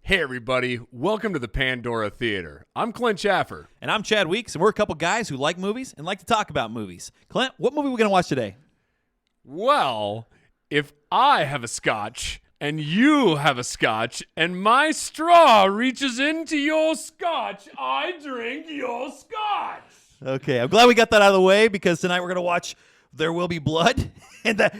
Hey everybody, welcome to the Pandora Theater. I'm Clint Schaffer. And I'm Chad Weeks, and we're a couple guys who like movies and like to talk about movies. Clint, what movie are we going to watch today? Well, if I have a scotch and you have a scotch and my straw reaches into your scotch, I drink your scotch. Okay, I'm glad we got that out of the way because tonight we're going to watch There Will Be Blood.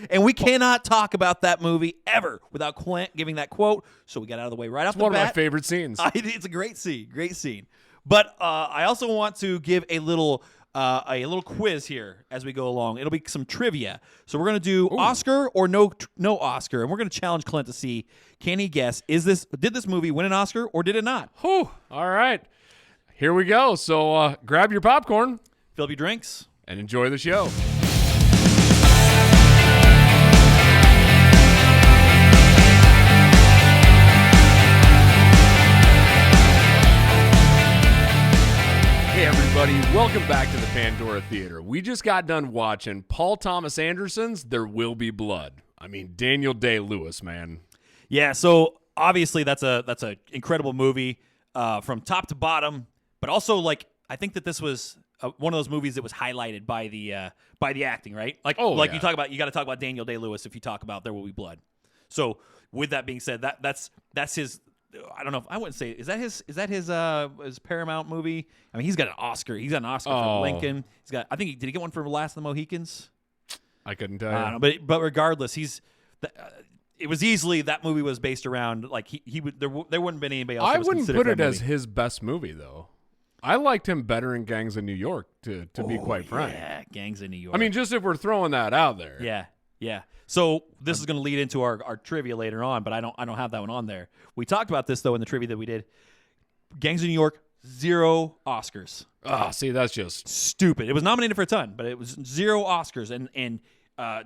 And we cannot talk about that movie ever without Clint giving that quote. So we got out of the way right off the bat. It's one of my favorite scenes. It's a great scene. But I also want to give a little quiz here as we go along. It'll be some trivia. So we're going to do Oscar or no Oscar, and we're going to challenge Clint to see, can he guess, did this movie win an Oscar or did it not? Whew. All right. Here we go. So grab your popcorn. Fill up your drinks. And enjoy the show. Hey everybody, welcome back to the Pandora Theater. We just got done watching Paul Thomas Anderson's There Will Be Blood. I mean, Daniel Day-Lewis, man. Yeah, so obviously that's a incredible movie from top to bottom, but also I think that this was one of those movies that was highlighted by the acting, right? You got to talk about Daniel Day-Lewis if you talk about There Will Be Blood. So with that being said, that's his. I don't know. I wouldn't say is that his Paramount movie. I mean, he's got an Oscar. He's got an Oscar for Lincoln. He's got. I think did he get one for Last of the Mohicans? I couldn't tell you. I don't know, but regardless, it was easily that movie was based around he would there wouldn't have been anybody else. I wouldn't put it as his best movie though. I liked him better in Gangs of New York to be quite frank. Yeah, Gangs of New York. I mean, just if we're throwing that out there. Yeah. So this is going to lead into our trivia later on, but I don't have that one on there. We talked about this though in the trivia that we did. Gangs of New York, 0 Oscars. See, that's just stupid. It was nominated for a ton, but it was 0 Oscars, and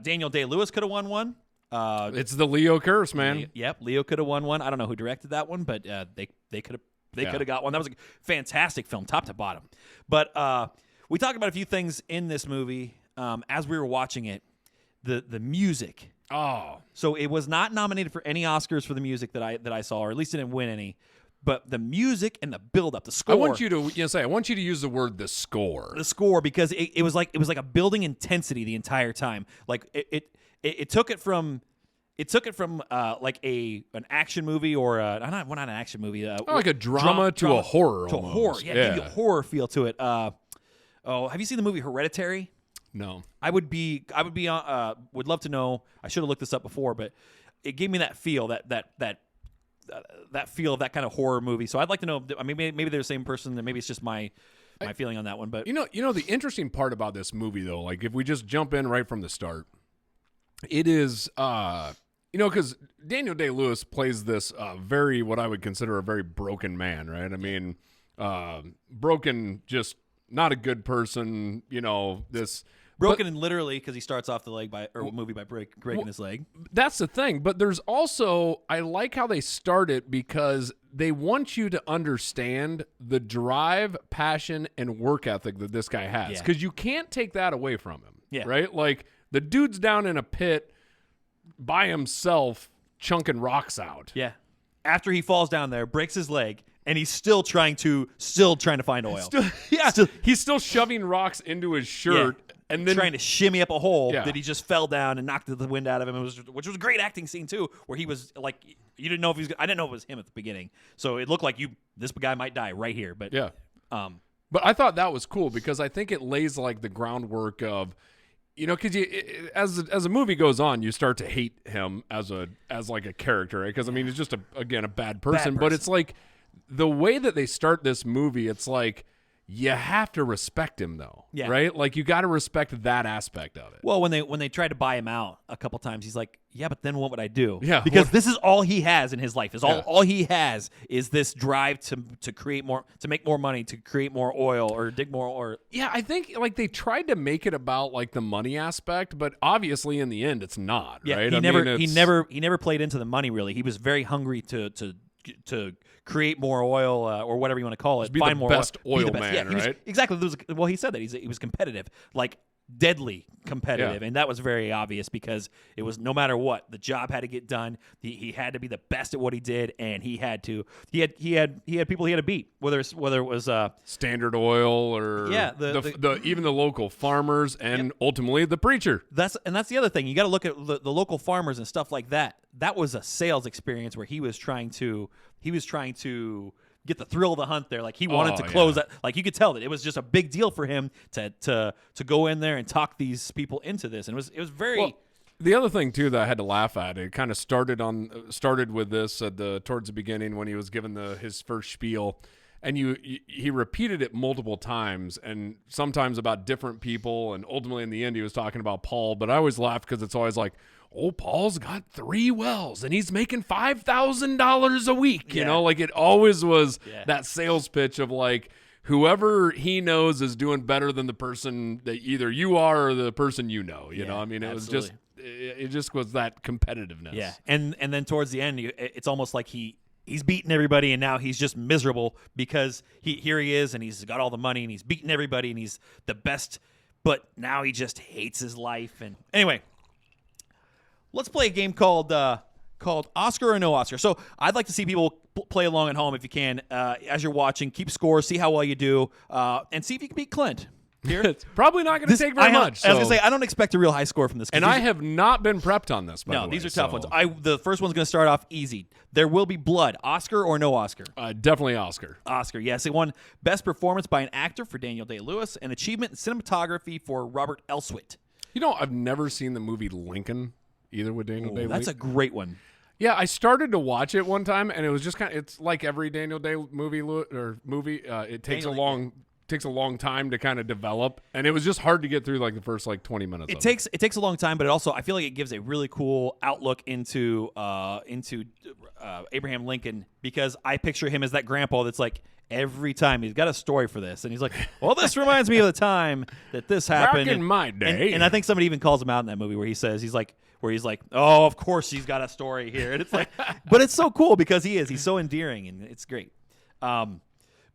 Daniel Day-Lewis could have won one. It's the Leo curse, man. Leo could have won one. I don't know who directed that one, but they could have got one. That was a fantastic film, top to bottom. But we talked about a few things in this movie as we were watching it. The music. So it was not nominated for any Oscars for the music that I saw, or at least it didn't win any. But the music and the build-up, the score. I want you to use the word the score. The score, because it was like a building intensity the entire time. Like it took it from like an action movie or not an action movie. Like a drama to a horror. To almost. A horror. Yeah, give you a horror feel to it. Have you seen the movie Hereditary? No. would love to know. I should have looked this up before, but it gave me that feel, that feel of that kind of horror movie. So I'd like to know. I mean, maybe they're the same person, and maybe it's just my feeling on that one. But you know the interesting part about this movie though, like if we just jump in right from the start, it is because Daniel Day-Lewis plays this very what I would consider a very broken man, right? I mean, broken, just not a good person. This. Broken and literally, because he starts off the movie by breaking his leg. That's the thing. But there's also, I like how they start it because they want you to understand the drive, passion, and work ethic that this guy has. Because you can't take that away from him. Yeah. Right? Like, the dude's down in a pit by himself chunking rocks out. Yeah. After he falls down there, breaks his leg, and he's still trying to find oil. He's still shoving rocks into his shirt. Yeah. And then trying to shimmy up a hole that he just fell down and knocked the wind out of him. Which was a great acting scene too, where he was like, you didn't know if he was. I didn't know it was him at the beginning, so it looked like this guy might die right here. But but I thought that was cool because I think it lays like the groundwork of, because as the movie goes on, you start to hate him as like a character, right? Because I mean, it's just a bad person, but it's like the way that they start this movie, it's like. You have to respect him, though, right? Like, you got to respect that aspect of it. Well, when they tried to buy him out a couple times, he's like, yeah, but then what would I do? Yeah, because this is all he has in his life. All he has is this drive to create more, to make more money, to create more oil or dig more oil. Yeah, I think, like, they tried to make it about, like, the money aspect, but obviously in the end it's not, right? He never played into the money, really. He was very hungry to create more oil or whatever you want to call it. Be find the more best oil man, right? exactly. He said that. He was competitive. Like deadly competitive, and that was very obvious because it was no matter what, the job had to get done. He had to be the best at what he did, and he had people he had to beat, whether it was Standard Oil or even the local farmers and ultimately the preacher. That's the other thing. You got to look at the local farmers and stuff like that. That was a sales experience where he was trying to get the thrill of the hunt there. Like he wanted to close that. Like you could tell that it was just a big deal for him to go in there and talk these people into this. And it was very. Well, the other thing too that I had to laugh at, it kind of started with this towards the beginning when he was given his first spiel, and he repeated it multiple times, and sometimes about different people, and ultimately in the end he was talking about Paul. But I always laugh because it's always like, oh, Paul's got 3 wells and he's making $5,000 a week. You know, like it always was that sales pitch of like whoever he knows is doing better than the person that either you are or the person you know. You know, I mean, it just was that competitiveness. Yeah, and then towards the end, it's almost like he's beating everybody, and now he's just miserable because here he is, and he's got all the money, and he's beating everybody, and he's the best, but now he just hates his life. And anyway. Let's play a game called Oscar or No Oscar. So I'd like to see people play along at home if you can. As you're watching, keep score, see how well you do, and see if you can beat Clint. Here. It's probably not going to take very much. I was going to say, I don't expect a real high score from this. And I have not been prepped on this, by the way. These are tough ones. The first one's going to start off easy. There will be blood. Oscar or no Oscar? Definitely Oscar. Oscar, yes. It won Best Performance by an Actor for Daniel Day-Lewis and Achievement in Cinematography for Robert Elswit. You know, I've never seen the movie Lincoln. Either with Daniel Day. That's a great one. Yeah, I started to watch it one time, and it was just it's like every Daniel Day movie. It takes a long time to kind of develop, and it was just hard to get through like the first 20 minutes. It takes a long time, but it also I feel like it gives a really cool outlook into Abraham Lincoln, because I picture him as that grandpa that's like, every time he's got a story for this, and he's like, well, this reminds me of the time that this happened back in my day. And I think somebody even calls him out in that movie where he's like, oh, of course he's got a story here. And it's like, but it's so cool because he's so endearing, and it's great. So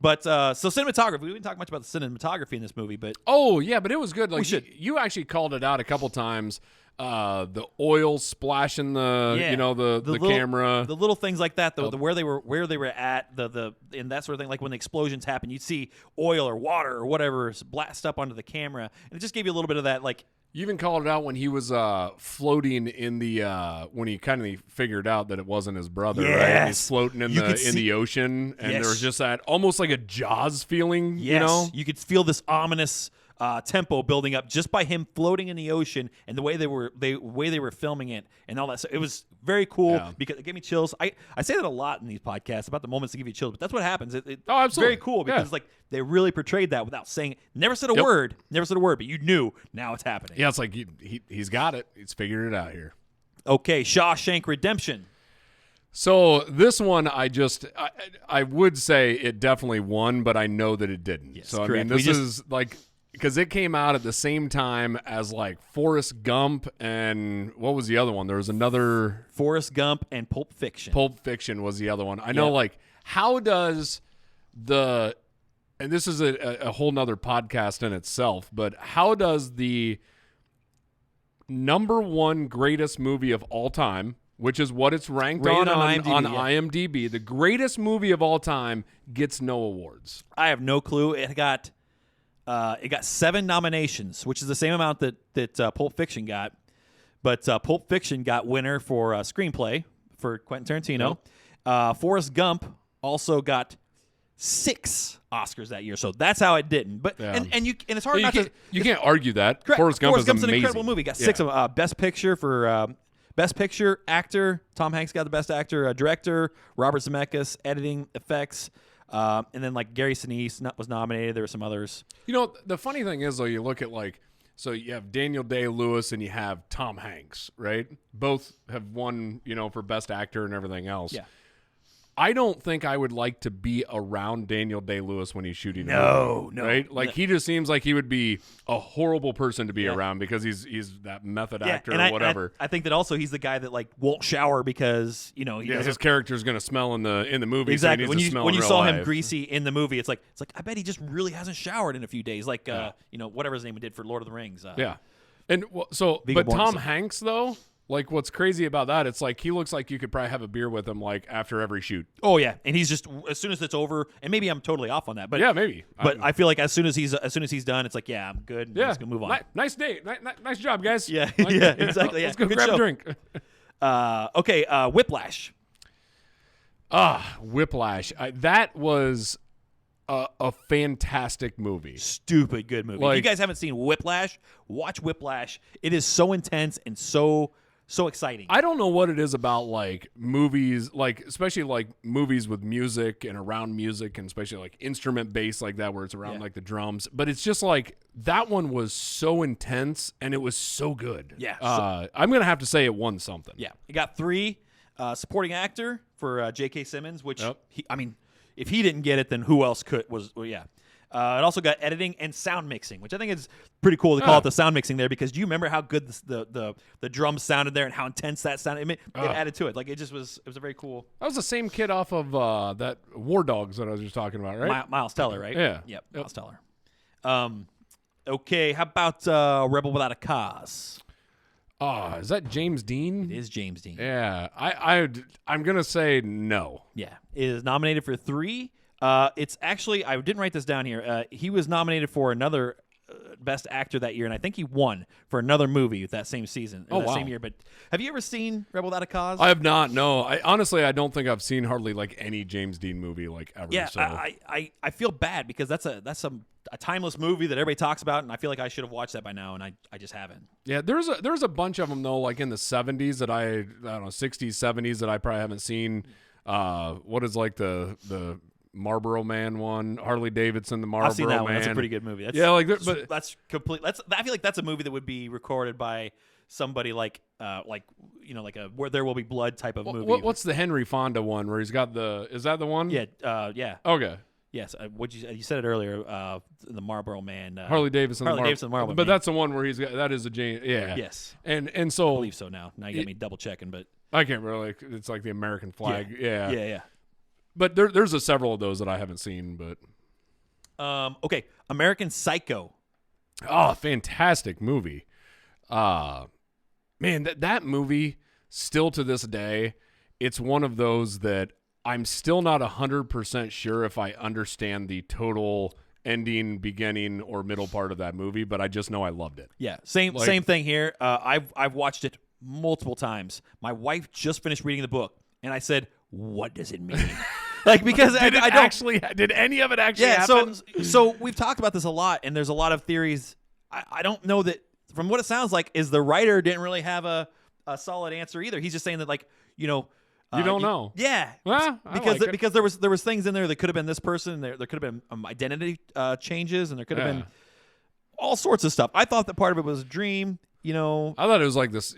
cinematography, we didn't talk much about the cinematography in this movie, but but it was good. Like you actually called it out a couple times. The oil splashing the camera, the little things like that, the where they were at, and that sort of thing. Like when the explosions happen, you'd see oil or water or whatever blast up onto the camera, and it just gave you a little bit of that. Like you even called it out when he was floating in the when he kind of figured out that it wasn't his brother. Yes. Right? He's floating in the ocean, and there was just that almost like a Jaws feeling. Yes. You know, you could feel this ominous tempo building up just by him floating in the ocean and the way they were filming it and all that. So it was very cool because it gave me chills. I say that a lot in these podcasts about the moments that give you chills, but that's what happens. Absolutely. It's very cool because it's like they really portrayed that without saying it. Never said a word, but you knew now it's happening. Yeah, it's like he's got it. He's figured it out here. Okay, Shawshank Redemption. So this one, I would say it definitely won, but I know that it didn't. Yes, so I correct. mean, this is like, because it came out at the same time as like Forrest Gump and what was the other one? There was another Forrest Gump and Pulp Fiction. Pulp Fiction was the other one. I know, like, how does and this is a whole nother podcast in itself, but how does the number one greatest movie of all time, which is what it's ranked on IMDb, the greatest movie of all time, gets no awards? I have no clue. It got 7 nominations, which is the same amount that Pulp Fiction got. But Pulp Fiction got winner for screenplay for Quentin Tarantino. Yep. Forrest Gump also got 6 Oscars that year, so that's how it didn't. But and it's hard not to. You can't argue that. Correct. Forrest Gump's an incredible movie. Got 6 of them. Best Picture for Best Picture actor. Tom Hanks got the Best Actor. Director Robert Zemeckis. Editing, effects. And then like Gary Sinise was nominated. There were some others. You know, the funny thing is though, you look at so you have Daniel Day-Lewis and you have Tom Hanks, right? Both have won, for Best Actor and everything else. Yeah. I don't think I would like to be around Daniel Day-Lewis when he's shooting. No, right? Like he just seems like he would be a horrible person to be around because he's that method actor or whatever. I think that also he's the guy that like won't shower because his character's gonna smell in the movie. Exactly. So he needs to smell when you in saw real him life. greasy in the movie, it's like I bet he just really hasn't showered in a few days. Like whatever his name did for Lord of the Rings. Yeah. And but Tom Hanks though. Like, what's crazy about that, it's like he looks like you could probably have a beer with him, like, after every shoot. Oh, yeah. And he's just, as soon as it's over, and maybe I'm totally off on that. But yeah, maybe. But I feel like as soon as he's done, it's like, yeah, I'm good. I'm just going to move on. Nice day. Nice job, guys. Yeah, like, yeah, exactly. Let's go grab a drink. Okay, Whiplash. Whiplash. That was a fantastic movie. Stupid good movie. If you guys haven't seen Whiplash, watch Whiplash. It is so intense and so exciting. I don't know what it is about like movies, like especially like movies with music and around music, and especially like instrument based like that, where it's around like the drums. But it's just like that one was so intense and it was so good. Yeah. I'm gonna have to say it won something. Yeah. It got 3 supporting actor for J.K. Simmons, which if he didn't get it, then who else could? It also got editing and sound mixing, which I think is pretty cool to call it the sound mixing there, because do you remember how good the drums sounded there and how intense that sounded? It added to it. Like it was a very cool. That was the same kid off of that War Dogs that I was just talking about, right? Miles Teller, right? Yeah. Yep. Miles Teller. Okay, how about Rebel Without a Cause? Is that James Dean? It is James Dean. Yeah. I'm gonna say no. Yeah. It is nominated for 3. It's actually, I didn't write this down here. He was nominated for another Best Actor that year, and I think he won for another movie that same season, same year. But have you ever seen Rebel Without a Cause? I have not. No, I don't think I've seen hardly like any James Dean movie like ever. Yeah, so. I feel bad because that's a timeless movie that everybody talks about, and I feel like I should have watched that by now, and I just haven't. Yeah, there's a bunch of them though, like in the 70s that I don't know, 60s, 70s that I probably haven't seen. What is like the Marlboro Man one, Harley Davidson, the Marlboro I've seen that Man. one. That's a pretty good movie. That's complete. I feel like that's a movie that would be recorded by somebody like a Where There Will Be Blood type of movie. What's the Henry Fonda one where he's got is that the one? Yeah. Yeah. Okay. Yes. You said it earlier. The Marlboro Man. Harley Davidson. Marlboro. But that's the one where he's got. That is a James. Yeah. Yes. And so I believe so. Now you got me double checking, but I can't really. It's like the American flag. Yeah. Yeah. But there's several of those that I haven't seen. But okay, American Psycho. Oh, fantastic movie. Man, that movie still to this day, it's one of those that I'm still not 100% sure if I understand the total ending, beginning, or middle part of that movie, but I just know I loved it. Yeah, same thing here. I've watched it multiple times. My wife just finished reading the book, and I said, "What does it mean?" Like, because did any of it actually happen? So we've talked about this a lot, and there's a lot of theories. I don't know that, from what it sounds like, is the writer didn't really have a solid answer either. He's just saying that, like, you don't know. Yeah, well, because there was things in there that could have been this person. There could have been identity changes, and there could have been all sorts of stuff. I thought that part of it was a dream. I thought it was like this.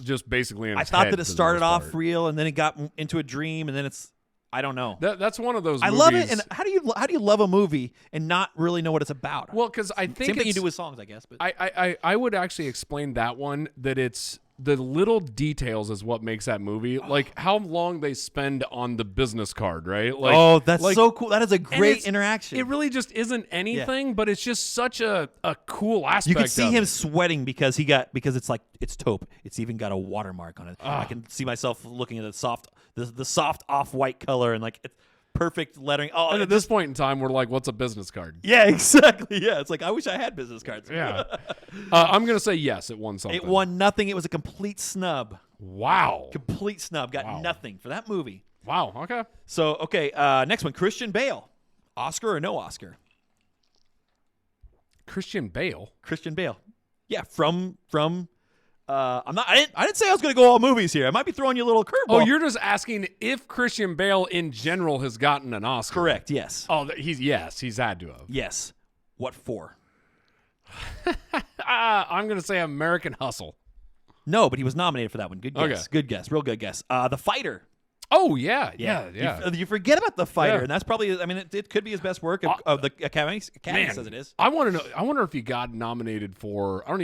Just basically in his I thought head that it started off real, and then it got into a dream, and then it's. I don't know. That's one of those I movies. love it. And how do you love a movie and not really know what it's about? Well, because I think same thing you do with songs, I guess. But I would actually explain that one, that it's the little details is what makes that movie. Like how long they spend on the business card, right? Like, that's so cool. That is a great interaction. It really just isn't anything, but it's just such a cool aspect. You can see of him it. sweating because it's like it's taupe. It's even got a watermark on it. I can see myself looking at the soft off-white color and like it's perfect lettering. Oh, and at this point in time, we're like, what's a business card? Yeah, exactly. Yeah, it's like I wish I had business cards. Yeah. I'm gonna say yes. It won something. It won nothing. It was a complete snub. Wow. Complete snub. Got nothing for that movie. Wow. Okay. So next one, Christian Bale. Oscar or no Oscar? Christian Bale. Yeah, from. I didn't say I was going to go all movies here. I might be throwing you a little curveball. Oh, you're just asking if Christian Bale in general has gotten an Oscar. Correct. Yes. Oh, he's had to have. Yes. What for? I'm going to say American Hustle. No, but he was nominated for that one. Good guess. Okay. Good guess. Real good guess. The Fighter. Oh yeah. You forget about the fighter, Yeah. and that's probably. I mean, it could be his best work of the Academy Man, says it is. I want to know. I wonder if he got nominated for. I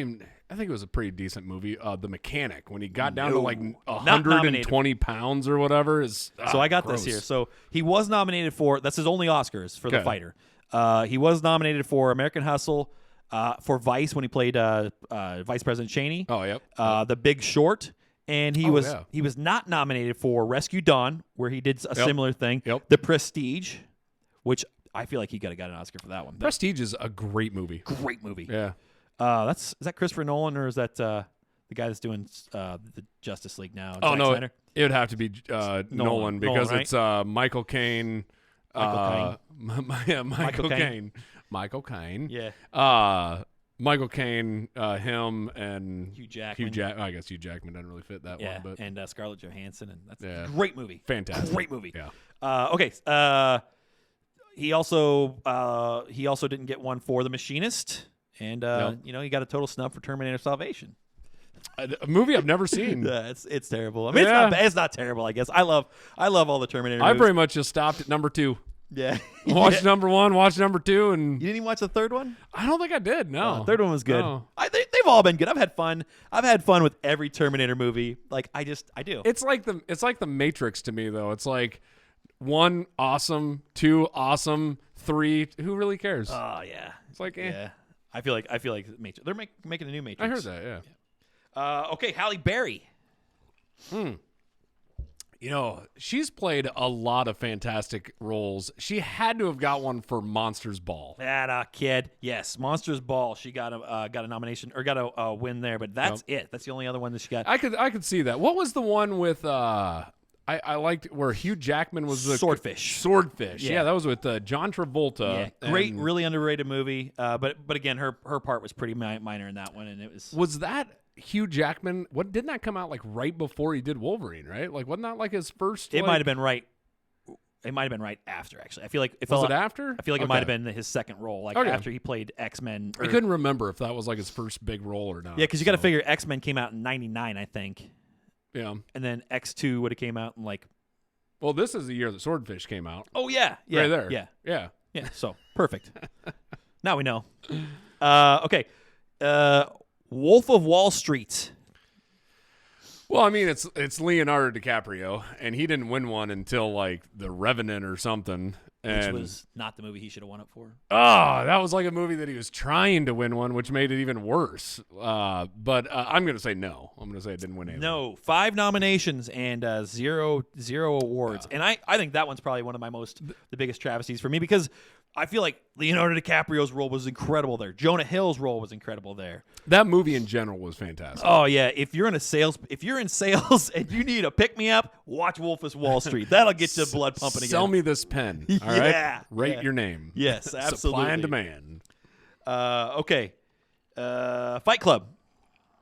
think it was a pretty decent movie. The Mechanic, when he got down to like 120 pounds or whatever. So I got this here. So he was nominated for. That's his only Oscars for the fighter. He was nominated for American Hustle, for Vice when he played Vice President Cheney. Oh yep. The Big Short. And he was not nominated for Rescue Dawn, where he did a similar thing. Yep. The Prestige, which I feel like he could have got an Oscar for that one. Prestige is a great movie. Great movie. Yeah. Is that Christopher Nolan, or is that the guy that's doing the Justice League now? Oh Zack no, Snyder? it would have to be Nolan because right? it's Michael Caine. Michael Caine. Michael Caine. Yeah. Michael Caine, him, and Hugh Jackman. I guess Hugh Jackman doesn't really fit that one, but and Scarlett Johansson, and that's a great movie. Fantastic, great movie. Yeah. Okay. He also didn't get one for The Machinist, and he got a total snub for Terminator Salvation. A movie I've never seen. It's terrible. I mean, it's not terrible. I guess I love all the Terminator movies. I very much just stopped at number 2. Yeah. Watched number 1, watched number 2, and you didn't even watch the third one? I don't think I did. No, the third one was good. No. They've all been good. I've had fun. I've had fun with every Terminator movie. Like I do. It's like the Matrix to me, though. It's like 1 awesome, 2 awesome, 3 who really cares? Oh yeah. It's like yeah. I feel like Matrix. They're making a new Matrix. I heard that. Yeah. Okay, Halle Berry. She's played a lot of fantastic roles. She had to have got one for Monsters Ball. That kid. Yes, Monsters Ball. She got a nomination or got a win there, but that's it. That's the only other one that she got. I could see that. What was the one with I liked where Hugh Jackman was the Swordfish. Swordfish. Yeah, that was with John Travolta. Yeah, great, really underrated movie. But again, her part was pretty minor in that one, and it was that Hugh Jackman. Didn't that come out like right before he did Wolverine? Right? Like wasn't that like his first? It might have been right. It might have been right after. Actually, I feel like was it after? I feel like it might have been his second role, after he played X-Men. I couldn't remember if that was like his first big role or not. Yeah, because you got to figure X-Men came out in '99, I think. Yeah, and then X2 would have came out in like. Well, this is the year that Swordfish came out. Oh yeah, right there. Yeah. So perfect. Now we know. Okay. Wolf of Wall Street. Well, I mean, it's Leonardo DiCaprio, and he didn't win one until like The Revenant or something. Which was not the movie he should have won it for. Oh, that was like a movie that he was trying to win one, which made it even worse. But I'm going to say no. I'm going to say it didn't win anything. No, 5 nominations and zero awards. And I think that one's probably one of the biggest travesties for me because I feel like Leonardo DiCaprio's role was incredible there. Jonah Hill's role was incredible there. That movie in general was fantastic. Oh yeah, if you're in sales and you need a pick me up, watch Wolf of Wall Street. That'll get your blood pumping again. Sell me this pen. All right? Rate your name. Yes, absolutely. Supply and demand. Okay. Fight Club.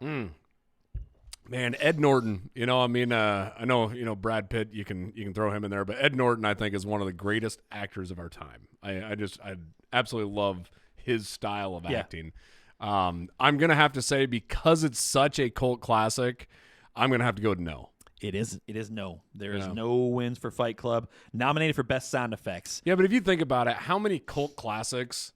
Man, Ed Norton. I know Brad Pitt. You can throw him in there, but Ed Norton, I think, is one of the greatest actors of our time. I absolutely love his style of acting. I'm gonna have to say, because it's such a cult classic, I'm gonna have to go to no. It is no. There is no wins for Fight Club. Nominated for best sound effects. Yeah, but if you think about it, how many cult classics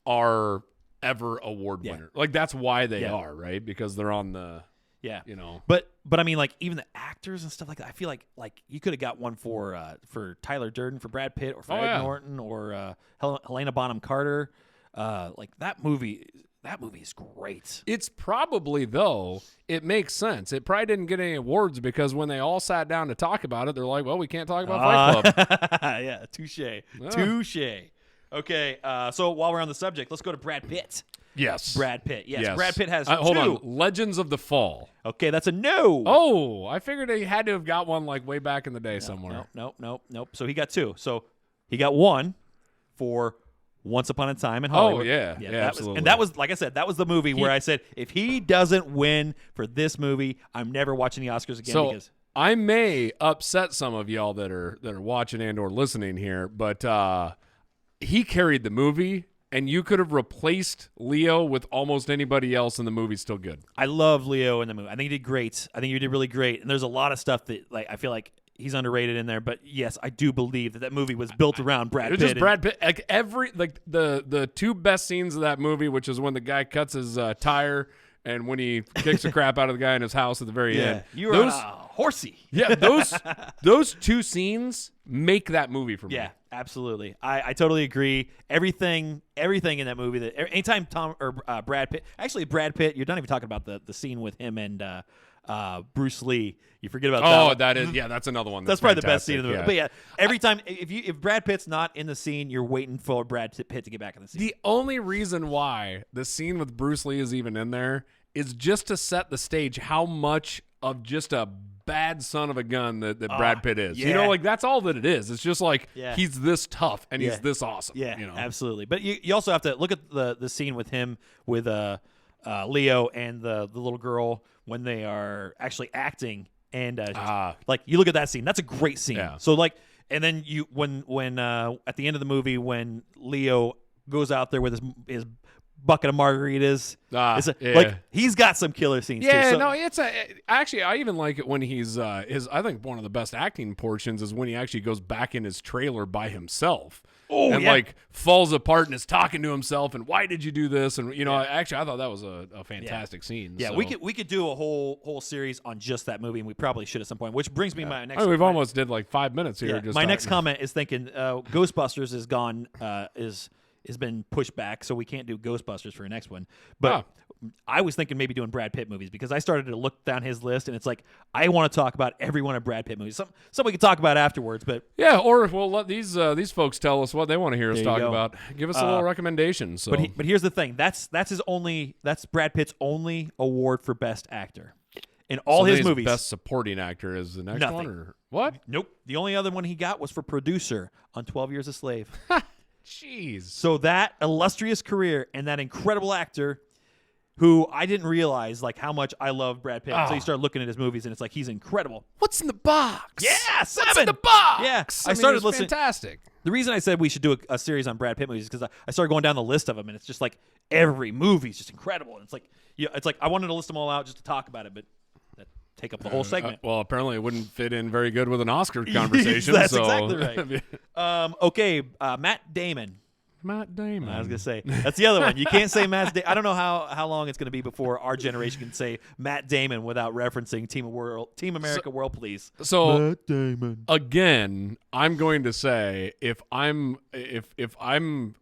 are ever award winner? Like that's why they are, right? Because they're on the. Yeah, But I mean, like even the actors and stuff like that. I feel like you could have got one for Tyler Durden, for Brad Pitt, or for Ed Norton, or Helena Bonham Carter. Like that movie is great. It's probably, though, it makes sense. It probably didn't get any awards because when they all sat down to talk about it, they're like, "Well, we can't talk about Fight Club." Yeah, touche. Okay, so while we're on the subject, let's go to Brad Pitt. Yes. Brad Pitt. Yes. Brad Pitt has hold on. Legends of the Fall. Okay, that's a no. Oh, I figured he had to have got one like way back in the day somewhere. Nope. So he got 2. So he got 1 for Once Upon a Time in Hollywood. Oh, yeah, absolutely. And that was, like I said, that was the movie where I said, if he doesn't win for this movie, I'm never watching the Oscars again. So I may upset some of y'all that are watching and or listening here, but he carried the movie. And you could have replaced Leo with almost anybody else, and the movie's still good. I love Leo in the movie. I think he did great. I think he did really great. And there's a lot of stuff that, like, I feel like he's underrated in there. But yes, I do believe that movie was built around Brad Pitt. It's just Brad Pitt. Like the two best scenes of that movie, which is when the guy cuts his tire and when he kicks the crap out of the guy in his house at the very end. You are horsey. Yeah, those two scenes make that movie for me. Yeah, absolutely. I totally agree. Everything in that movie. That anytime Brad Pitt, actually Brad Pitt, you're not even talking about the scene with him and Bruce Lee. You forget about that. Oh, that is that's another one. That's probably the best scene of the movie. But yeah, every time if Brad Pitt's not in the scene, you're waiting for Brad Pitt to get back in the scene. The only reason why the scene with Bruce Lee is even in there is just to set the stage how much of just a bad son of a gun that Brad Pitt is. Yeah. You know, like that's all that it is. It's just like he's this tough and he's this awesome. Yeah, you know? Absolutely. But you also have to look at the scene with him with Leo and the little girl when they are actually acting and like you look at that scene. That's a great scene. Yeah. So like, and then you when at the end of the movie when Leo goes out there with his bucket of margaritas. Like he's got some killer scenes. Yeah, too. no, actually I even like it when he's I think one of the best acting portions is when he actually goes back in his trailer by himself. Oh, and like falls apart and is talking to himself and why did you do this? And you know, actually I thought that was a fantastic scene. Yeah, so. we could do a whole series on just that movie, and we probably should at some point. Which brings me my next. We've almost did like 5 minutes here. Yeah, my next comment is thinking Ghostbusters is gone. Has been pushed back, so we can't do Ghostbusters for our next one. But I was thinking maybe doing Brad Pitt movies because I started to look down his list, and it's like I want to talk about every one of Brad Pitt movies. Some we can talk about afterwards, but or we'll let these folks tell us what they want to hear us talk about. Give us a little recommendation. So, but here's the thing: that's Brad Pitt's only award for Best Actor in all his movies. Best Supporting Actor is the next one, or what? Nope. The only other one he got was for producer on 12 Years a Slave. Jeez. So that illustrious career and that incredible actor who I didn't realize like how much I love Brad Pitt. So you start looking at his movies and it's like he's incredible. What's in the box? Yeah, 7. What's in the box? Yeah. I started listening. Fantastic. The reason I said we should do a series on Brad Pitt movies is because I started going down the list of them and it's just like every movie is just incredible. And it's like I wanted to list them all out just to talk about it, but take up the whole segment. Well, apparently it wouldn't fit in very good with an Oscar conversation. That's exactly right. Okay, Matt Damon. Matt Damon. I was going to say. That's the other one. You can't say Matt Damon. I don't know how long it's going to be before our generation can say Matt Damon without referencing Team America World Police. So Matt Damon. Again, I'm going to say if I'm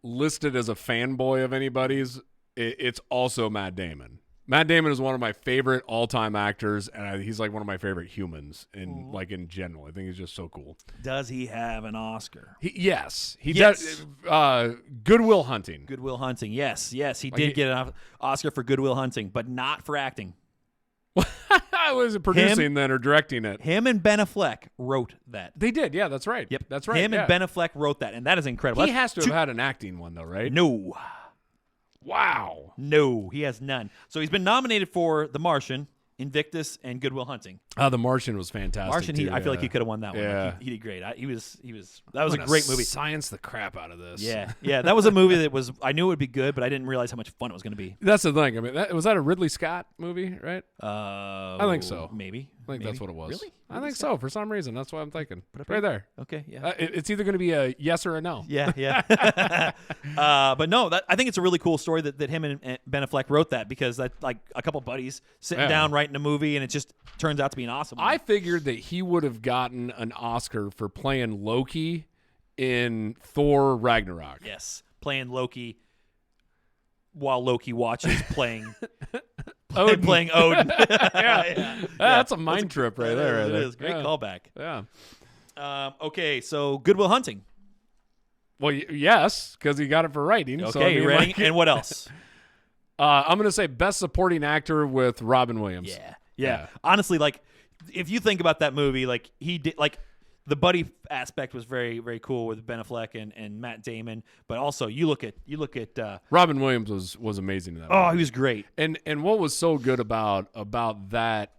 listed as a fanboy of anybody's, it's also Matt Damon. Matt Damon is one of my favorite all-time actors, and he's like one of my favorite humans in general. I think he's just so cool. Does he have an Oscar? Yes, he does. Good Will Hunting. Good Will Hunting. Yes, he did get an Oscar for Good Will Hunting, but not for acting. Was it producing then or directing it? Him and Ben Affleck wrote that. They did. Yeah, that's right. Yep, that's right. Him and Ben Affleck wrote that, and that is incredible. He has to have had an acting one though, right? No. Wow. No, he has none. So he's been nominated for The Martian, Invictus, and Good Will Hunting. The Martian was fantastic. Martian, I feel like he could have won that one. Yeah. Like he did great. That was a great movie. Science the crap out of this. Yeah. That was a movie that I knew it would be good, but I didn't realize how much fun it was going to be. That's the thing. I mean, was that a Ridley Scott movie, right? I think so. Maybe. I think that's what it was. Really? I think so. For some reason, that's what I'm thinking. Right there. Okay. Yeah. It's either going to be a yes or a no. Yeah. But no, I think it's a really cool story that him and Ben Affleck wrote that because that like a couple buddies sitting down writing a movie and it just turns out to be an awesome movie. I figured that he would have gotten an Oscar for playing Loki in Thor Ragnarok. Yes, playing Loki while Loki watches playing. Odin. Playing Odin. That's a mind trip right there. It is. Great callback. Yeah. Okay, so Good Will Hunting. Well, yes, because he got it for writing. Okay, so, I mean, you ready? And what else? I'm going to say Best Supporting Actor with Robin Williams. Yeah. Honestly, like, if you think about that movie, like, he did, like, the buddy aspect was very, very cool with Ben Affleck and Matt Damon, but also you look at Robin Williams was amazing in that movie. He was great. And what was so good about that,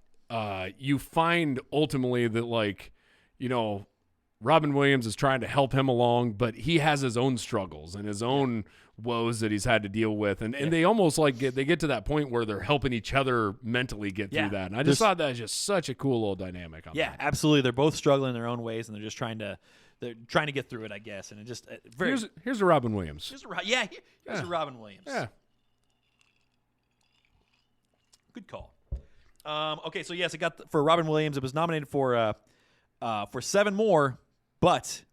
you find ultimately that, like, you know, Robin Williams is trying to help him along, but he has his own struggles and his own woes that he's had to deal with. And they almost like get to that point where they're helping each other mentally get through that. And I just thought that was just such a cool little dynamic on that. Absolutely. They're both struggling in their own ways, and they're just trying to get through it, I guess. And it just here's a Robin Williams. Here's a Robin Williams. Yeah. Good call. Okay, so yes, it got for Robin Williams. It was nominated for 7 more, but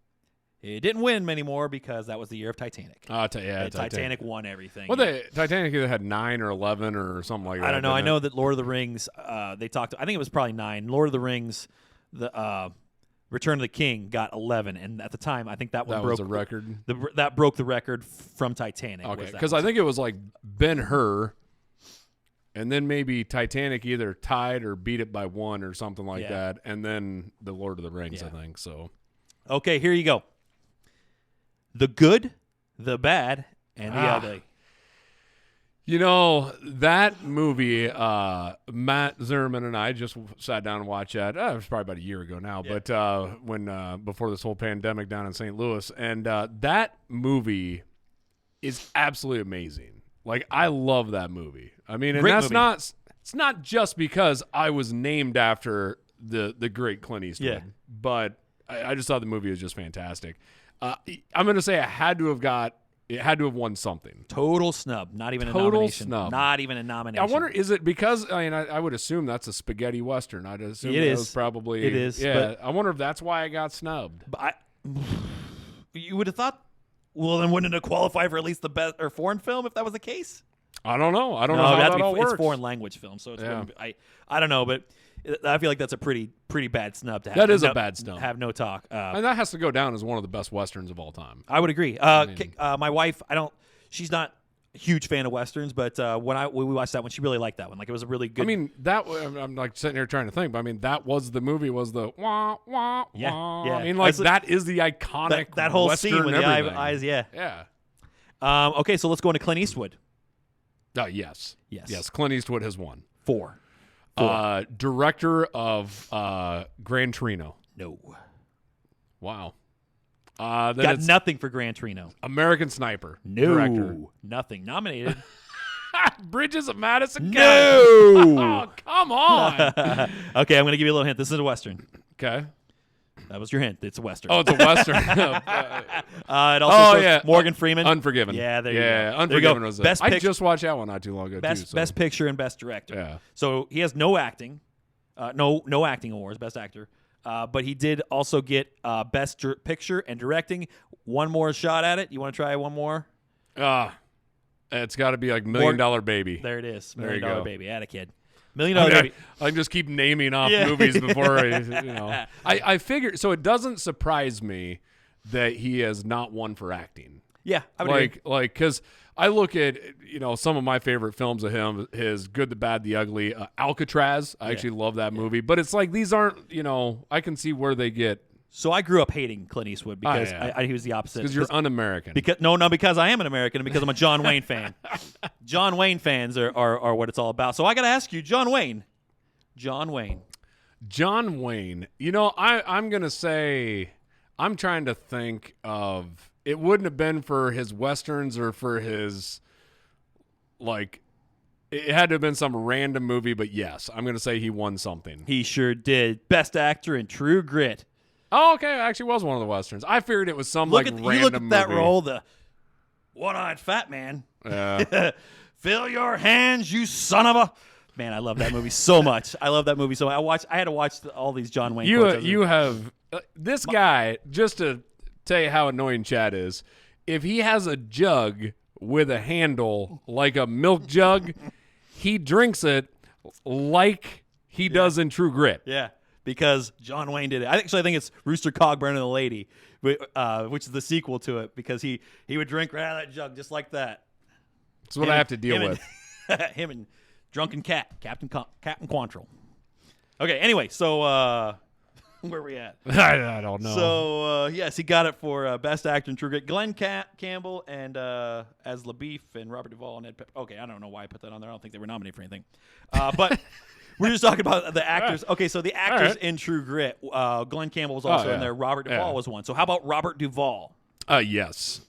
it didn't win many more because that was the year of Titanic. Titanic won everything. Well, Titanic either had 9 or 11 or something like that. I don't know. I know that Lord of the Rings, they talked. I think it was probably 9. Lord of the Rings, the Return of the King got 11, and at the time, I think that one broke was a record. That broke the record from Titanic. Okay, because I think it was like Ben-Hur. And then maybe Titanic either tied or beat it by 1 or something like that. And then the Lord of the Rings, I think. So, okay, here you go. The Good, the Bad, and the Ugly. You know, that movie, Matt Zimmerman and I just sat down and watched that. It was probably about a year ago now. Yeah. But when before this whole pandemic down in St. Louis. And that movie is absolutely amazing. Like, I love that movie. I mean, and great that's movie. It's not just because I was named after the great Clint Eastwood, but I just thought the movie was just fantastic. I'm going to say it had to have won something. Total snub. Not even a nomination. Snub. Not even a nomination. I wonder, is it because, I mean, I would assume that's a spaghetti Western. I'd assume it was probably. It is. Yeah. I wonder if that's why I got snubbed. But you would have thought, well, then wouldn't it qualify for at least the best or foreign film if that was the case? I don't know. I don't know how that all works. It's foreign language film, so it's I don't know, but I feel like that's a pretty bad snub to have. That is a bad snub. Have no talk. And that has to go down as one of the best Westerns of all time. I would agree. My wife, she's not a huge fan of Westerns, but when we watched that one, she really liked that one. Like, it was a really good. I mean, I'm like sitting here trying to think, but I mean, that was the movie, was the wah, wah, wah. I mean, like, that is the iconic that whole Western scene with the eyes, Yeah. Okay, so let's go into Clint Eastwood. Yes. Clint Eastwood has won. 4. Director of Gran Torino. No. Wow. Got nothing for Gran Torino. American Sniper. No. Director. Nothing. Nominated. Bridges of Madison No. County. Oh, come on. Okay, I'm going to give you a little hint. This is a Western. Okay. That was your hint. It's a Western. Oh, it's a Western. It also shows Morgan Freeman. Unforgiven. Yeah, there you go. Unforgiven was Best I just watched that one not too long ago, Best Picture and Best Director. Yeah. So he has no acting. No acting awards, Best Actor. But he did also get Best Picture and Directing. One more shot at it. You want to try one more? It's got to be like $1 Million Baby. There it is. $1 There you Million go. Baby. Atta kid. $1 Million Baby. I can just keep naming off movies before I figure. So it doesn't surprise me that he has not won for acting. Yeah, I would agree. Because I look at some of my favorite films of him, his Good, the Bad, the Ugly, Alcatraz. I actually love that movie, but it's like these aren't. I can see where they get. So I grew up hating Clint Eastwood because he was the opposite. Because you're un-American. Because I am an American and because I'm a John Wayne fan. John Wayne fans are what it's all about. So I got to ask you, John Wayne. I'm going to say, I'm trying to think of, it wouldn't have been for his Westerns or for his, it had to have been some random movie, but yes, I'm going to say he won something. He sure did. Best Actor in True Grit. Oh, okay. It actually was one of the Westerns. I figured it was some random movie. You look at that role, the one-eyed fat man. Yeah. Fill your hands, you son of a... Man, I love that movie so much. I had to watch all these John Wayne quotes. You have... this guy, just to tell you how annoying Chad is, if he has a jug with a handle like a milk jug, he drinks it like he does in True Grit. Yeah. Because John Wayne did it. I think it's Rooster Cogburn and the Lady, which is the sequel to it, because he would drink right out of that jug just like that. That's what I have to deal with. Him and Drunken Cat, Captain Quantrill. Okay, anyway, so where are we at? I don't know. So, yes, he got it for Best Actor in True Grit. Glenn Campbell and as LaBeef and Robert Duvall and Ed Pep. Okay, I don't know why I put that on there. I don't think they were nominated for anything. But We're just talking about the actors. Okay, so the actors right. in True Grit. Glenn Campbell was also in there. Robert Duvall was one. So how about Robert Duvall? Yes.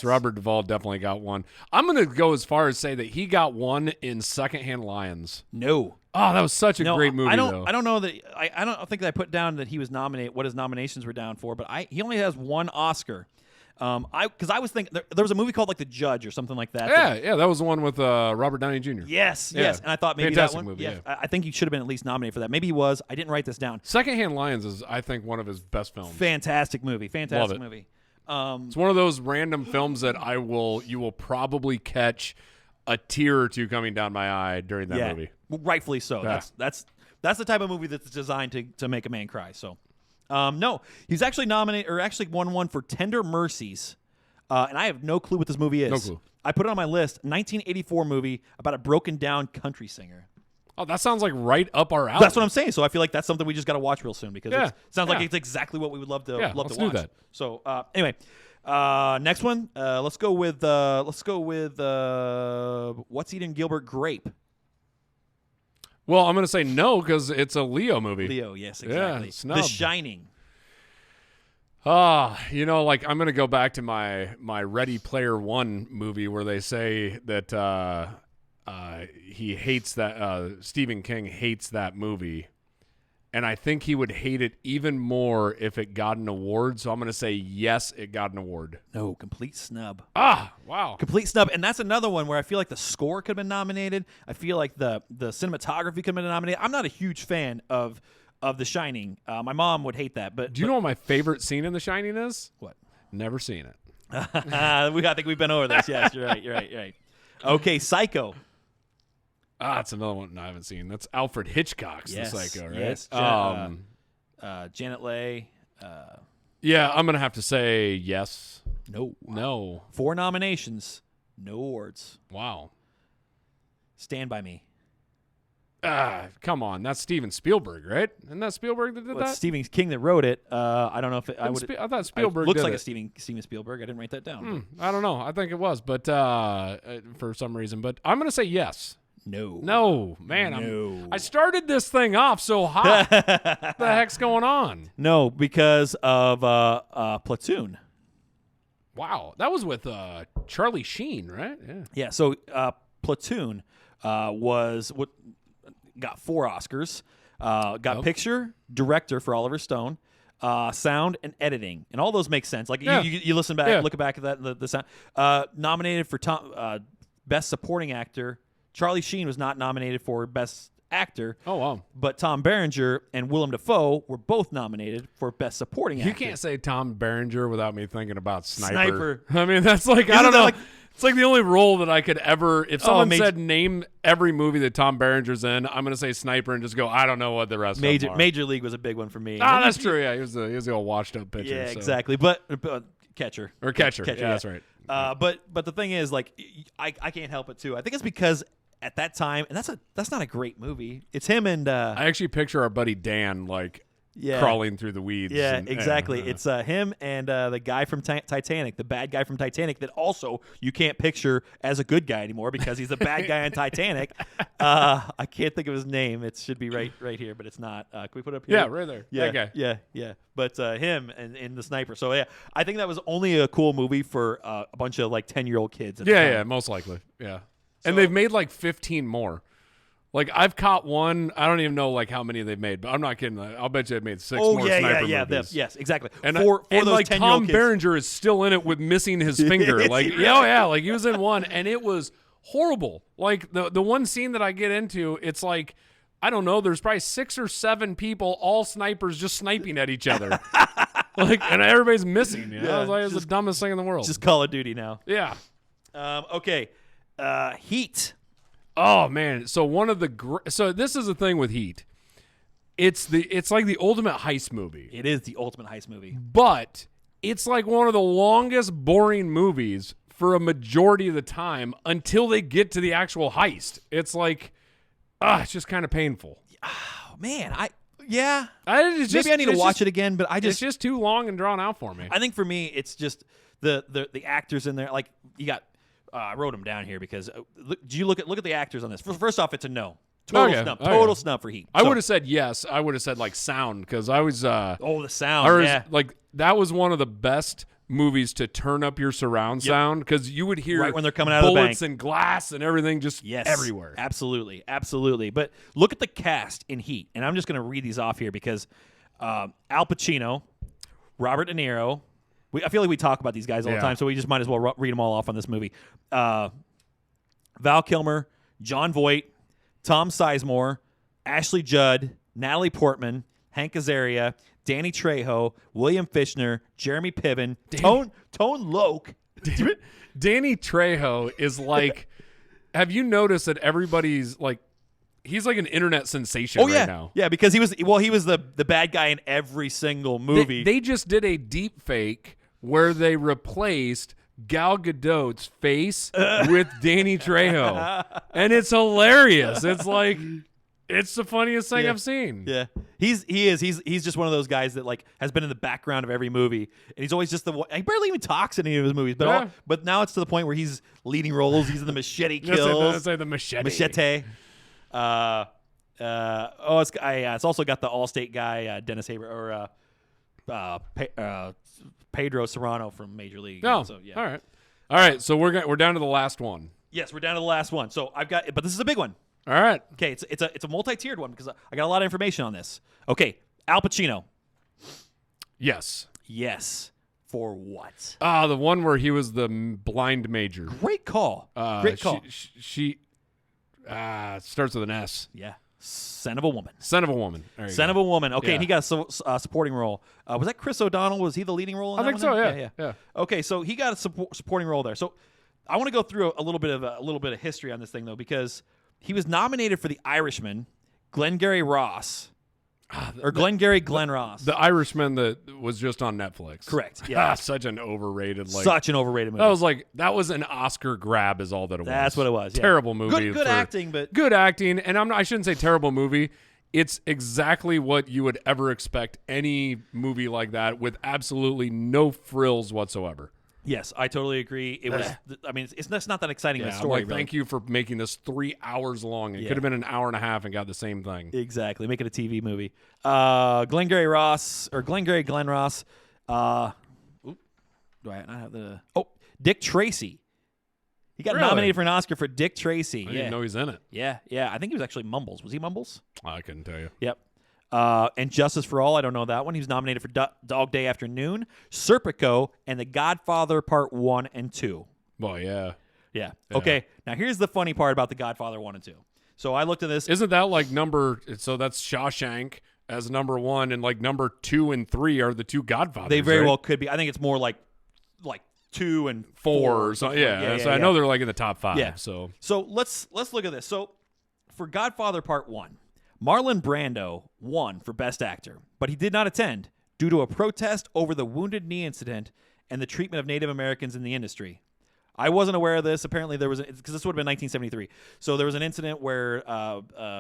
Robert Duvall definitely got one. I'm going to go as far as say that he got one in Secondhand Lions. No. Oh, that was such a great movie, though. I don't know that. I don't think that I put down that he was nominated. What his nominations were down for, but he only has one Oscar. Because I was thinking there was a movie called like The Judge or something like that. Yeah, that was the one with Robert Downey Jr. Yes, and I thought maybe Fantastic that one. movie, yeah. I think he should have been at least nominated for that.Maybe he was. I didn't write this down. Secondhand Lions is, I think, one of his best films. Fantastic movie. Love it. Movie. It's one of those random films that you will probably catch a tear or two coming down my eye during that movie. Well, rightfully so. Yeah. That's the type of movie that's designed to make a man cry. So, no, he's actually nominated or actually won one for Tender Mercies, and I have no clue what this movie is. No clue. I put it on my list. 1984 movie about a broken down country singer. Oh, that sounds like right up our alley. That's what I'm saying. So I feel like that's something we just got to watch real soon because it sounds like it's exactly what we would love to let's watch. do that. So anyway, next one. Let's go with What's Eating Gilbert Grape. Well, I'm going to say no because it's a Leo movie. Leo, yes, exactly. Yeah, snubbed. The Shining. I'm going to go back to my Ready Player One movie where they say that he hates that Stephen King hates that movie, and I think he would hate it even more if it got an award. So I'm going to say yes, it got an award. No, complete snub. Wow, Complete snub, and that's another one where I feel like the score could have been nominated. I feel like the cinematography could have been nominated. I'm not a huge fan of The Shining. My mom would hate that. But do you know what my favorite scene in The Shining is? What? Never seen it. I think we've been over this. Yes, you're right. Okay, Psycho. It's another one I haven't seen. That's Alfred Hitchcock's The Psycho, right? Yes. Janet Leigh. Yeah, I'm going to have to say yes. No. 4 nominations, no awards. Wow. Stand By Me. Come on. That's Steven Spielberg, right? Isn't that Spielberg that did that? It's Stephen King that wrote it. I don't know if I thought Spielberg looks did like it. a Steven Spielberg. I didn't write that down. I don't know. I think it was, but for some reason. But I'm going to say yes. No, man. I started this thing off so hot. What the heck's going on? No, because of Platoon. Wow, that was with Charlie Sheen, right? Yeah. So Platoon was what got 4 Oscars. Got picture, director for Oliver Stone, sound, and editing, and all those make sense. Like you listen back, look back at that the sound. Nominated for best supporting actor. Charlie Sheen was not nominated for Best Actor. Oh, wow. But Tom Berenger and Willem Dafoe were both nominated for Best Supporting Actor. You can't say Tom Berenger without me thinking about Sniper. I mean, that's like, I don't know. Like, it's like the only role that I could ever, if someone said name every movie that Tom Berenger's in, I'm going to say Sniper and just go, I don't know what the rest of them are. Major League was a big one for me. That's true. Yeah, he was the old washed up pitcher. Yeah, exactly. But catcher. Or catcher. Yeah, that's right. But the thing is, like, I can't help it too. I think it's because at that time, and that's not a great movie. It's him and I actually picture our buddy Dan crawling through the weeds. Yeah, exactly. It's him and the guy from Titanic, the bad guy from Titanic that also you can't picture as a good guy anymore because he's the bad guy in Titanic. I can't think of his name. It should be right here, but it's not. Can we put it up here? Yeah, right there. Yeah, that guy. Yeah. But him and the Sniper. So yeah, I think that was only a cool movie for a bunch of like 10-year-old kids. Yeah, most likely. Yeah. And they've made like 15 more. Like I've caught one. I don't even know like how many they've made, but I'm not kidding. I'll bet you they've made 6 more Sniper movies. Yes, exactly. And for those like 10-year-old Tom kids. Berenger is still in it with missing his finger. Like like he was in one, and it was horrible. Like the one scene that I get into, it's like I don't know. There's probably 6 or 7 people, all snipers, just sniping at each other. And everybody's missing. You know? I was like, it's the dumbest thing in the world. Just Call of Duty now. Yeah. Okay. Heat. Oh man! So so this is the thing with Heat. It's like the ultimate heist movie. It is the ultimate heist movie. But it's like one of the longest, boring movies for a majority of the time until they get to the actual heist. It's like, it's just kind of painful. Oh man, maybe I need to watch it again, but it's just too long and drawn out for me. I think for me, it's just the actors in there. Like you got. I wrote them down here because do you look at the actors on this? First off, it's a no. Total Okay. snub. Okay. Total snub for Heat. I So- would have said yes. I would have said like sound because I was. Oh, the sound. I was, Yeah. like that was one of the best movies to turn up your surround sound because you would hear Right when they're coming out of the bullets bank. and glass and everything just Yes. everywhere. Absolutely. Absolutely. But look at the cast in Heat. And I'm just going to read these off here because Al Pacino, Robert De Niro. I feel like we talk about these guys all the Yeah. time, so we just might as well read them all off on this movie. Val Kilmer, Jon Voight, Tom Sizemore, Ashley Judd, Natalie Portman, Hank Azaria, Danny Trejo, William Fichtner, Jeremy Piven, Tone Loc. Danny Trejo is like. Have you noticed that everybody's like? He's like an internet sensation right now. Yeah, because he was the bad guy in every single movie. They just did a deep fake where they replaced Gal Gadot's face with Danny Trejo, and it's hilarious. It's like it's the funniest thing I've seen. Yeah, he's just one of those guys that like has been in the background of every movie, and he's always just the one. He barely even talks in any of his movies, but but now it's to the point where he's leading roles. He's in the machete kills. Let's say the machete. Machete. It's also got the Allstate guy Dennis Haber or Pedro Serrano from Major League. Oh, So, yeah. all right. So we're down to the last one. Yes, we're down to the last one. So I've got, but this is a big one. All right. Okay, it's a multi-tiered one because I got a lot of information on this. Okay, Al Pacino. Yes. Yes. For what? The one where he was the blind major. Great call. Great call. She starts with an S. Yeah. Son of a woman. Son of a woman. Son of a woman. Okay, Yeah. and he got a supporting role. Was that Chris O'Donnell? Was he the leading role in I that think so. one? Yeah. Okay, so he got a supporting role there. So I want to go through a little bit of history on this thing though, because he was nominated for The Irishman, Glengarry Ross, or Glenn Ross. The Irishman that was just on Netflix. Correct. Yeah. Such an overrated. Such an overrated movie. That was an Oscar grab, is all that it was. That's what it was. Yeah. Terrible movie. Good acting, but good acting. And I shouldn't say terrible movie. It's exactly what you would ever expect any movie like that with absolutely no frills whatsoever. yes, I totally agree. It was. I mean, it's not that exciting of a story. Really. Thank you for making this 3 hours long. It could have been an hour and a half and got the same thing. Exactly. Make it a TV movie. Glengarry Glen Ross. Do I not have the? Oh, Dick Tracy. He got nominated for an Oscar for Dick Tracy. I didn't know he's in it. Yeah. I think he was actually Mumbles. Was he Mumbles? I couldn't tell you. Yep. And Justice for All. I don't know that one. He was nominated for Dog Day Afternoon, Serpico, and The Godfather Part 1 and 2. Well, yeah. Yeah. Okay. Now here's the funny part about The Godfather 1 and 2. So I looked at this. Isn't that like so that's Shawshank as number 1, and like number 2 and 3 are the two Godfathers. They very right? well could be. I think it's more like 2 and 4 or something. Yeah. So I know they're like in the top 5. Yeah. So let's look at this. So for Godfather Part 1, Marlon Brando won for Best Actor, but he did not attend due to a protest over the Wounded Knee incident and the treatment of Native Americans in the industry. I wasn't aware of this. Apparently there was, because this would have been 1973. So there was an incident where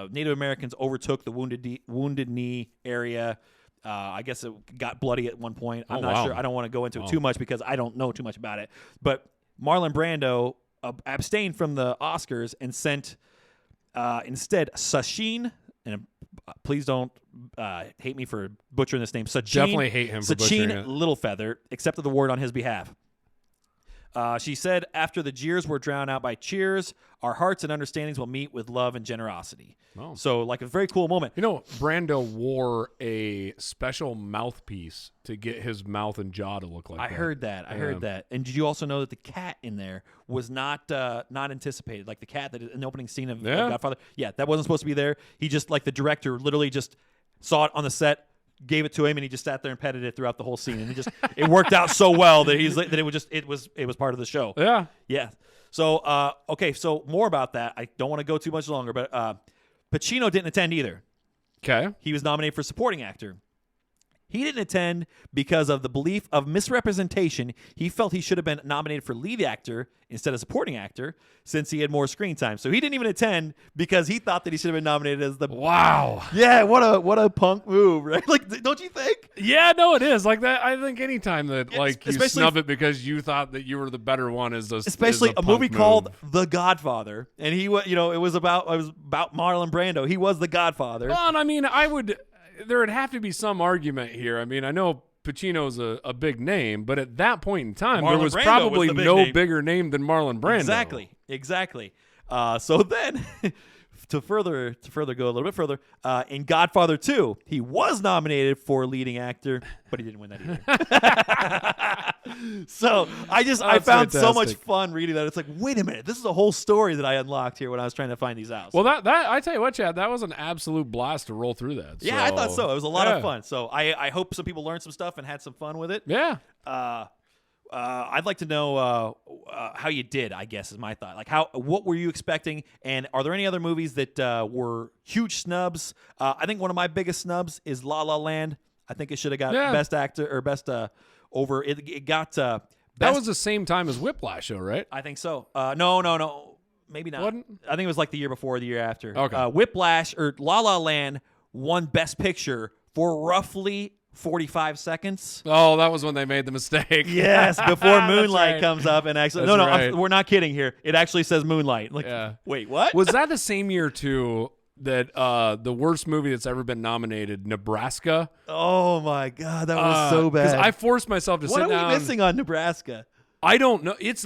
Native Americans overtook the Wounded Knee area. I guess it got bloody at one point. I'm not sure. I don't want to go into it too much because I don't know too much about it. But Marlon Brando abstained from the Oscars and sent instead Sachin, and please don't hate me for butchering this name. Sachin, definitely hate him for butchering it. Littlefeather accepted the award on his behalf. She said, after the jeers were drowned out by cheers, our hearts and understandings will meet with love and generosity. Oh. So, like a very cool moment. You know, Brando wore a special mouthpiece to get his mouth and jaw to look like I that. heard that. And did you also know that the cat in there was not anticipated? Like the cat that in the opening scene of Godfather. Yeah, that wasn't supposed to be there. He just, like the director, literally just saw it on the set, gave it to him, and he just sat there and petted it throughout the whole scene. And it worked out so well that it was part of the show. Yeah. Yeah. So okay, so more about that. I don't want to go too much longer, but Pacino didn't attend either. Okay. He was nominated for supporting actor. He didn't attend because of the belief of misrepresentation. He felt he should have been nominated for lead actor instead of supporting actor since he had more screen time. So he didn't even attend because he thought that he should have been nominated as the Wow. Yeah, what a punk move, right? Like, don't you think? Yeah, no, it is like that. I think anytime that like you especially snub it because you thought that you were the better one is Especially a punk movie move. called The Godfather, and he was, it was about Marlon Brando. He was the Godfather. Well, and I mean, there would have to be some argument here. I mean, I know Pacino's a big name, but at that point in time, there Marlon was Brando probably was the big no name. bigger name than Marlon Brando. Exactly. So then, to further go a little bit further, in Godfather 2, he was nominated for leading actor, but he didn't win that either. So I found so much fantastic. fun reading that. It's like, wait a minute, this is a whole story that I unlocked here when I was trying to find these out. Well, that I tell you what, Chad, that was an absolute blast to roll through that. Yeah, I thought so. It was a lot yeah. of fun. So I hope some people learned some stuff and had some fun with it. Yeah. I'd like to know how you did, I guess, is my thought. Like, what were you expecting? And are there any other movies that were huge snubs? I think one of my biggest snubs is La La Land. I think it should have got Best Actor or Best over. It got That best, was the same time as Whiplash, though, right? I think so. No. Maybe not. Wasn't? I think it was like the year before or the year after. Okay. Whiplash or La La Land won Best Picture for roughly 45 seconds. Oh, that was when they made the mistake. Yes, before Moonlight right. comes up and actually That's no, right. we're not kidding here. It actually says Moonlight. Like, Yeah. wait, what? Was that the same year too that the worst movie that's ever been nominated, Nebraska? Oh my God, that was so bad. Because I forced myself to what sit are down. we missing on Nebraska? I don't know. It's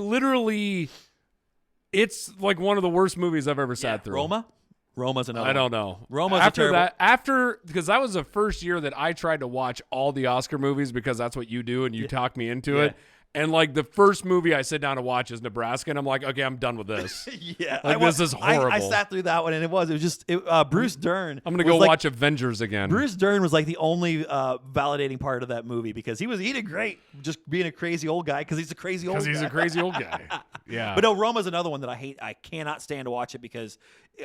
like one of the worst movies I've ever sat through. Roma's another. I don't know. Roma's after a terrible. because that was the first year that I tried to watch all the Oscar movies because that's what you do and you talk me into it. And like the first movie I sit down to watch is Nebraska, and I'm like, okay, I'm done with this. Yeah, Like, this is horrible. I sat through that one, and it was just Bruce Dern. I'm gonna go was watch Avengers again. Bruce Dern was like the only validating part of that movie because he did great just being a crazy old guy because he's a crazy old guy. Because he's a crazy old guy. Yeah. But no, Roma's another one that I hate. I cannot stand to watch it because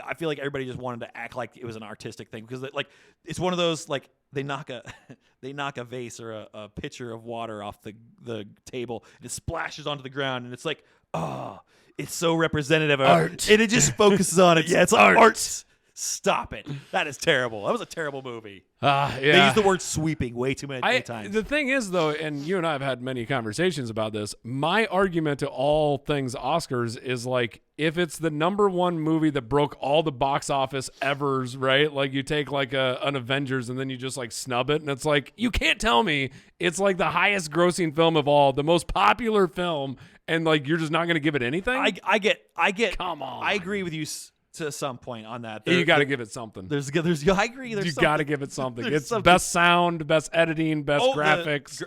I feel like everybody just wanted to act like it was an artistic thing because like it's one of those like they knock a vase or a pitcher of water off the table and it splashes onto the ground and it's like, oh, it's so representative of Art. and it just focuses on it. Yeah, it's like art. art. Stop it. That is terrible. That was a terrible movie. yeah. They use the word sweeping way too many times. The thing is, though, and you and I have had many conversations about this, my argument to all things Oscars is like, if it's the number one movie that broke all the box office evers, right? Like you take like an Avengers and then you just like snub it. And it's like, you can't tell me it's like the highest grossing film of all, the most popular film. And like, you're just not going to give it anything? I get. Come on. I agree with you to some point on that. You got to give it something. I agree. You got to give it something. There's It's something. best sound, best editing, best graphics.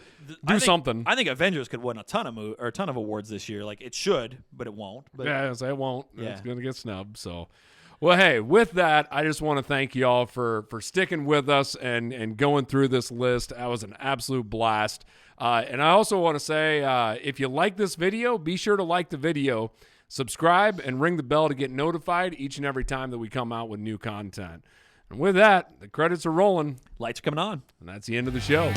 Do something. I think Avengers could win a ton of awards this year. Like it should, but it won't. But Yeah, it won't. Yeah. It's going to get snubbed. So, well, hey, with that, I just want to thank you all for sticking with us and going through this list. That was an absolute blast. And I also want to say, if you like this video, be sure to like the video, subscribe, and ring the bell to get notified each and every time that we come out with new content. And with that, the credits are rolling, lights are coming on. and that's the end of the show.